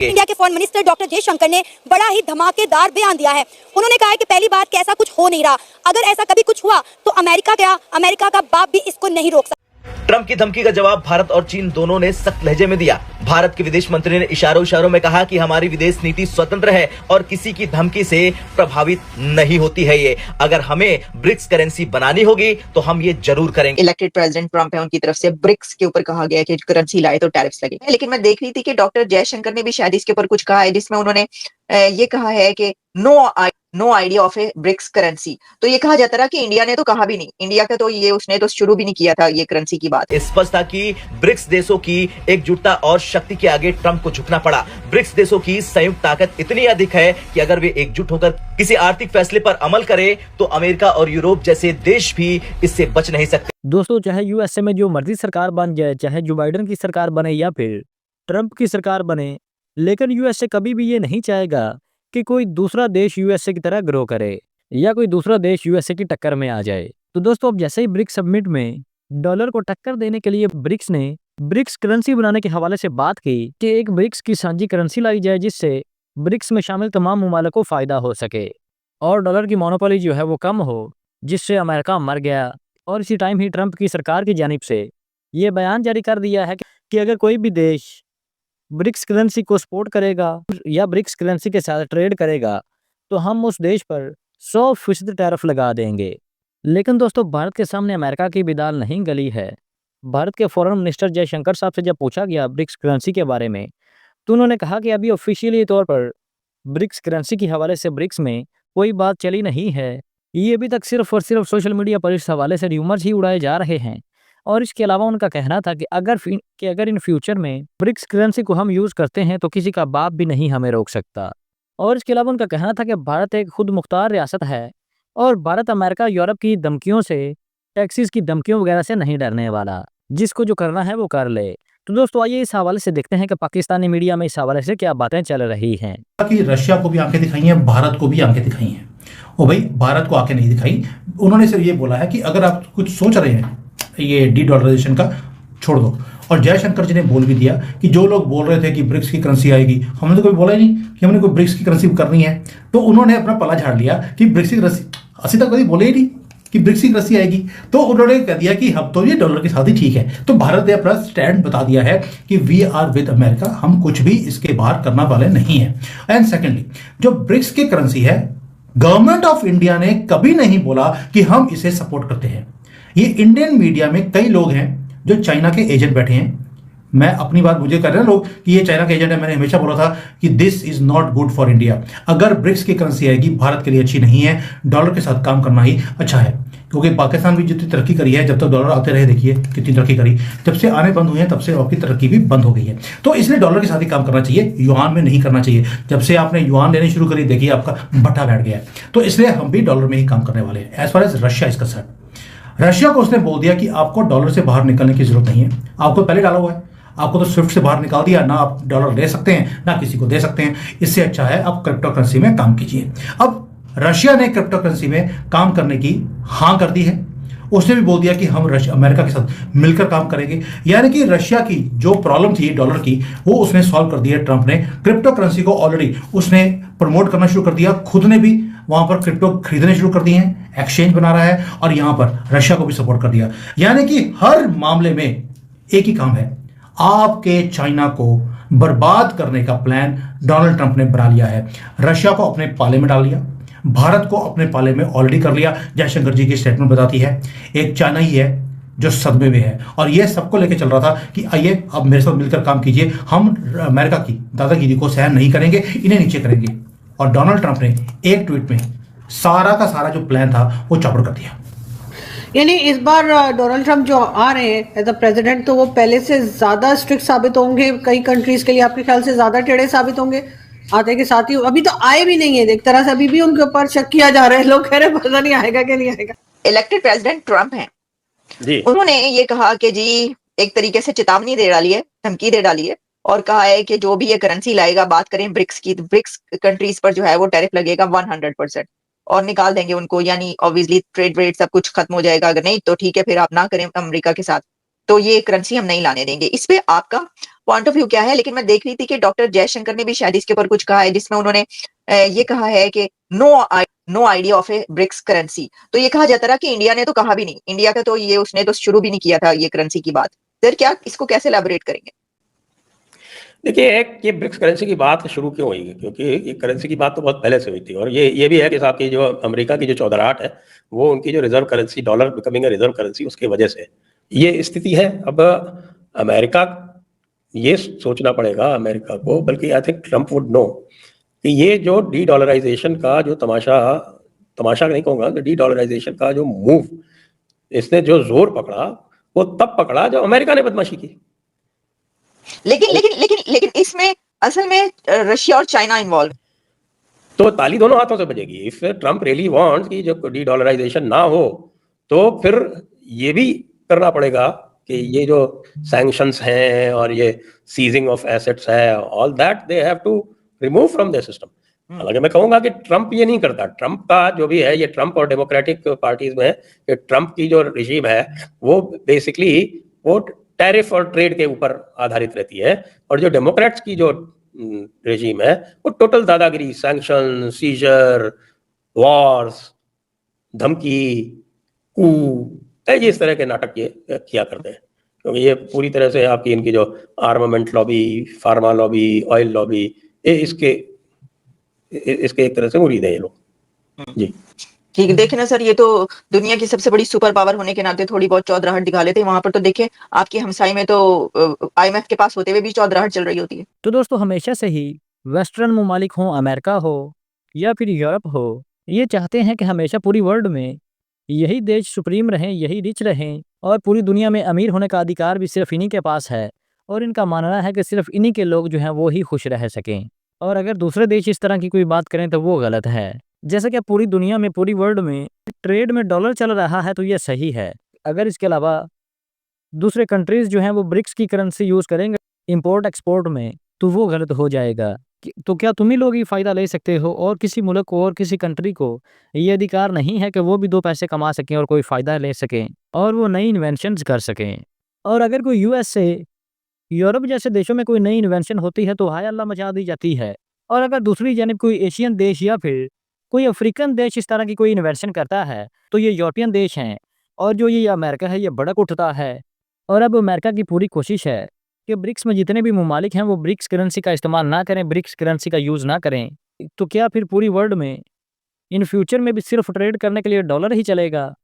India के foreign minister doctor Jaishankar ने बड़ा ही धमाकेदार बयान दिया है। उन्होंने कहा है कि पहली बात कि ऐसा कुछ हो नहीं रहा, अगर ऐसा कभी कुछ हुआ तो अमेरिका का बाप भी इसको नहीं रोक सकता। ट्रंप की धमकी का जवाब भारत और चीन दोनों ने सख्त लहजे में दिया। भारत के विदेश मंत्री ने इशारों में कहा कि हमारी विदेश नीति स्वतंत्र है और किसी की धमकी से प्रभावित नहीं होती है। ये अगर हमें ब्रिक्स करेंसी बनानी होगी तो हम ये जरूर करेंगे। इलेक्टेड प्रेसिडेंट ट्रंप है, उनकी तरफ से ब्रिक्स के ऊपर कहा गया कि करेंसी लाए तो टैरिफ्स लगे। लेकिन मैं देख रही थी कि डॉक्टर जयशंकर ने भी शायद इसके ऊपर कुछ कहा है, जिसमें उन्होंने ये कहा है कि no idea of a BRICS currency. तो ये कहा जाता रहा कि इंडिया ने तो कहा भी नहीं, इंडिया का तो ये उसने तो शुरू भी नहीं किया था ये करेंसी की बात। स्पष्ट था कि ब्रिक्स देशों की एकजुटता और शक्ति के आगे ट्रंप को झुकना पड़ा। ब्रिक्स देशों की संयुक्त ताकत इतनी अधिक है कि अगर वे एकजुट होकर किसी आर्थिक फैसले पर अमल करें तो अमेरिका और यूरोप जैसे देश भी इससे बच नहीं सकते। दोस्तों, चाहे यूएसए में जो मर्जी सरकार बन जाए, चाहे जो बाइडेन की सरकार बने या फिर ट्रंप की सरकार बने, लेकिन यूएसए कभी भी ये नहीं चाहेगा कि कोई दूसरा देश यूएसए की तरह ग्रो करे या कोई दूसरा देश यूएसए की टक्कर में आ जाए। तो दोस्तों, अब जैसे ही ब्रिक्स समिट में डॉलर को टक्कर देने के लिए ब्रिक्स ने ब्रिक्स करेंसी बनाने के हवाले से बात की कि एक ब्रिक्स की साझी करेंसी लाई जाए जिससे ब्रिक्स में शामिल तमाम ममालिक को फायदा हो सके और डॉलर की मोनोपोली जो है वो कम हो, जिससे अमेरिका मर गया। और इसी टाइम ही ट्रंप की सरकार की जानिब से ये बयान जारी कर दिया है कि अगर कोई भी देश ब्रिक्स करेंसी को सपोर्ट करेगा या ब्रिक्स करेंसी के साथ ट्रेड करेगा तो हम उस देश पर 100% टैरिफ लगा देंगे। लेकिन दोस्तों, भारत के सामने अमेरिका की भी दाल नहीं गली है। भारत के फॉरेन मिनिस्टर जयशंकर साहब से जब पूछा गया ब्रिक्स करेंसी के बारे में, तो उन्होंने कहा कि अभी ऑफिशियली तौर पर ब्रिक्स करेंसी के हवाले से ब्रिक्स में कोई बात चली नहीं है। ये अभी तक सिर्फ और सिर्फ सोशल मीडिया पर इस हवाले से र्यूमर्स ही उड़ाए जा रहे हैं। और इसके अलावा उनका कहना था कि अगर इन फ्यूचर में ब्रिक्स करेंसी को हम यूज़ करते हैं तो किसी का बाप भी नहीं हमें रोक सकता। और इसके अलावा उनका कहना था कि भारत एक खुद मुख्तार रियासत है और भारत अमेरिका यूरोप की धमकियों से, टैक्सेस की धमकियों वगैरह से नहीं डरने वाला, जिसको जो करना है वो कर ले। तो दोस्तों, आइए इस हवाले से देखते हैं कि पाकिस्तानी मीडिया में इस हवाले से क्या बातें चल रही हैं। कि रशिया को भी आंखें दिखाई हैं, भारत को भी आंखें दिखाई हैं। ओ भाई, भारत को आंखें नहीं दिखाई। उन्होंने सिर्फ ये बोला है कि अगर आप कुछ सोच रहे हैं ये डी-डॉलराइजेशन का, छोड़ दो। और जयशंकर जी ने बोल भी दिया कि जो लोग बोल रहे थे कि ब्रिक्स की करेंसी आएगी, हमने तो कोई बोला ही नहीं कि हमने कोई ब्रिक्स की करेंसी करनी है। तो उन्होंने अपना पल्ला झाड़ लिया कि ब्रिक्स की करेंसी, अभी तक कभी बोले ही नहीं कि ब्रिक्स की करेंसी आएगी। तो उन्होंने कह दिया कि हम तो ये डॉलर के साथ ही ठीक है। तो भारत ने अपना स्टैंड बता दिया है कि वी आर विद अमेरिका, हम कुछ भी इसके बाहर करने वाले नहीं है। एंड सेकेंडली, जो ब्रिक्स की करेंसी है, गवर्नमेंट ऑफ इंडिया ने कभी नहीं बोला कि हम इसे सपोर्ट करते हैं। ये इंडियन मीडिया में कई लोग हैं जो चाइना के एजेंट बैठे हैं। मैं अपनी बात, मुझे कर रहे हैं लोग कि ये चाइना के एजेंट है। मैंने हमेशा बोला था कि this is not good for India. अगर ब्रिक्स की करेंसी आएगी, भारत के लिए अच्छी नहीं है। डॉलर के साथ काम करना ही अच्छा है, क्योंकि पाकिस्तान भी जितनी तरक्की करी है, जब तक डॉलर आते रहे, देखिए कितनी तरक्की करी। जब से आने बंद हुए हैं तब से आपकी तरक्की भी बंद हो गई है। तो इसलिए डॉलर के साथ ही काम करना चाहिए, युआन में नहीं करना चाहिए। जब से आपने युआन लेनी शुरू करी, देखिए आपका भट्टा बैठ गया है। तो इसलिए हम भी डॉलर में ही काम करने वाले हैं। As far as Russia is concerned, Russia को उसने बोल दिया कि आपको डॉलर से बाहर निकलने की जरूरत नहीं है। आपको पहले डाला हुआ है, आपको तो स्विफ्ट से बाहर निकाल दिया, ना आप डॉलर ले सकते हैं ना किसी को दे सकते हैं। इससे अच्छा है आप क्रिप्टो करेंसी में काम कीजिए। अब रशिया ने क्रिप्टो करेंसी में काम करने की हाँ कर दी है। उसने भी बोल दिया कि हम अमेरिका के साथ मिलकर काम करेंगे। यानी कि रशिया की जो प्रॉब्लम थी डॉलर की, वो उसने सॉल्व कर दिया। ट्रंप ने क्रिप्टो करेंसी को ऑलरेडी उसने प्रमोट करना शुरू कर दिया, खुद ने भी वहां पर क्रिप्टो खरीदने शुरू कर दिए हैं, एक्सचेंज बना रहा है और यहां पर रशिया को भी सपोर्ट कर दिया। यानी कि हर मामले में एक ही काम है, आपके चाइना को बर्बाद करने का प्लान डोनाल्ड ट्रंप ने बना लिया है। रशिया को अपने पाले में डाल लिया, भारत को अपने पाले में ऑलरेडी कर लिया। जयशंकर जी की स्टेटमेंट बताती है एक चाइना ही है जो सदमे में है और यह सबको लेकर चल रहा था कि आइए अब मेरे साथ मिलकर काम कीजिए, हम अमेरिका की दादागिरी को सहन नहीं करेंगे, इन्हें नीचे करेंगे। और डोनाल्ड ट्रंप ने एक ट्वीट में सारा का सारा जो प्लान था वो चौपट कर दिया। यानी इस बार डोनाल्ड ट्रंप जो आ रहे हैं एज अ प्रेसिडेंट, तो वो पहले से ज्यादा स्ट्रिक्ट साबित होंगे। कई कंट्रीज के लिए आपके ख्याल से ज्यादा टेढ़े साबित होंगे आते के साथ ही। अभी तो आए भी नहीं है, एक तरह से अभी भी उनके ऊपर शक किया जा रहा है। लोग कह रहे हैं पता नहीं आएगा कि नहीं आएगा। इलेक्टेड प्रेसिडेंट ट्रंप हैं जी, उन्होंने ये कहा कि जी एक तरीके से चेतावनी दे डाली है, धमकी दे डाली है और कहा है कि जो भी ये करेंसी लाएगा, बात करें ब्रिक्स की, ब्रिक्स कंट्रीज पर जो है वो टैरिफ लगेगा 100% और निकाल देंगे उनको। यानी ऑब्वियसली ट्रेड रेट सब कुछ खत्म हो जाएगा। अगर नहीं तो ठीक है, फिर आप ना करें अमेरिका के साथ, तो ये करेंसी हम नहीं लाने देंगे। इस पे आपका पॉइंट ऑफ व्यू क्या है, लेकिन मैं देख रही थी कि डॉक्टर जयशंकर ने भी शायद इसके ऊपर कुछ कहा है, जिसमें उन्होंने ये कहा है कि no idea of a BRICS currency. तो ये कहा जाता रहा कि इंडिया ने तो कहा भी नहीं, इंडिया का तो ये उसने तो शुरू भी नहीं किया था ये करेंसी की बात। सर क्या इसको कैसे एलैबोरेट करेंगे? देखिए, एक ये ब्रिक्स करेंसी की बात शुरू क्यों हुई? क्योंकि ये करेंसी की बात तो बहुत पहले से हुई थी, और ये भी है कि साहब की जो अमेरिका की जो चौधराहट है, वो उनकी जो reserve currency, dollar becoming a reserve currency, उसकी वजह से ये स्थिति है। अब अमेरिका, ये सोचना पड़ेगा अमेरिका को, बल्कि I think Trump would know कि ये जो डी डॉलराइजेशन का जो तमाशा नहीं कहूँगा, डी डॉलराइजेशन का जो मूव इसने जो जोर पकड़ा, वो तब पकड़ा जब अमेरिका ने बदमाशी की। लेकिन इसमें असल में रशिया और चाइना इन्वॉल्व। तो ताली दोनों हाथों से बजेगी। इफ ट्रम्प रियली वांट्स कि जो डी डॉलराइजेशन ना हो, तो फिर ये भी करना पड़ेगा कि ये जो सैंक्शंस हैं और ये सीजिंग ऑफ एसेट्स है, all that they have to remove from the system. हालांकि मैं कहूंगा कि ट्रम्प ये नहीं करता। ट्रम्प का जो भी है, ये ट्रम्प और डेमोक्रेटिक पार्टीज में कि ट्रम्प की जो रिजीम है वो बेसिकली वो टैरिफ और ट्रेड के ऊपर आधारित रहती है, और जो डेमोक्रेट्स की जो रेजीम है वो टोटल दादागिरी, सैंक्शन, सीजर, वॉर्स, धमकी, कू, ये इस तरह के नाटक ये किया करते हैं। क्योंकि ये पूरी तरह से आपकी इनकी जो armament lobby, pharma lobby, oil lobby, ये इसके एक तरह से मुरीद है ये लोग। जी ठीक है, देखे ना सर, ये तो दुनिया की सबसे बड़ी सुपर पावर होने के नाते थोड़ी बहुत चौधराहट दिखा लेते हैं। वहां पर तो देखे आपकी हमसाई में तो IMF के पास होते हुए भी चौधराहट चल रही होती है। तो दोस्तों हमेशा से ही वेस्टर्न ममालिक हो, अमेरिका हो या फिर यूरोप हो, ये चाहते हैं कि हमेशा पूरी वर्ल्ड में यही देश सुप्रीम रहें, यही रिच रहें, और पूरी दुनिया में अमीर होने का अधिकार भी सिर्फ इन्हीं के पास है। और इनका मानना है कि सिर्फ इन्हीं के लोग जो हैं वो ही खुश रह सकें, और अगर दूसरे देश इस तरह की कोई बात करें तो वो गलत है। जैसे कि अब पूरी दुनिया में, पूरी वर्ल्ड में ट्रेड में डॉलर चल रहा है तो ये सही है। अगर इसके अलावा दूसरे कंट्रीज जो हैं वो ब्रिक्स की करेंसी यूज़ करेंगे इंपोर्ट एक्सपोर्ट में, तो वो गलत हो जाएगा। तो क्या तुम ही लोग ही फ़ायदा ले सकते हो, और किसी मुल्क को और किसी कंट्री को ये अधिकार नहीं है कि वो भी दो पैसे कमा सकें और कोई फ़ायदा ले सकें और वो नई इन्वेंशंस कर सकें। और अगर कोई यूएस से यूरोप जैसे देशों में कोई नई इन्वेंशन होती है तो हाय अल्लाह मचा दी जाती है। और अगर दूसरी जानिब कोई एशियन देश या फिर कोई अफ्रीकन देश इस तरह की कोई इन्वेंशन करता है तो ये यूरोपियन देश हैं, और जो ये अमेरिका है ये भड़क उठता है। और अब अमेरिका की पूरी कोशिश है कि ब्रिक्स में जितने भी ममालिक हैं वो ब्रिक्स करेंसी का इस्तेमाल ना करें, ब्रिक्स करेंसी का यूज़ ना करें। तो क्या फिर पूरी वर्ल्ड में इन फ्यूचर में भी सिर्फ ट्रेड करने के लिए डॉलर ही चलेगा?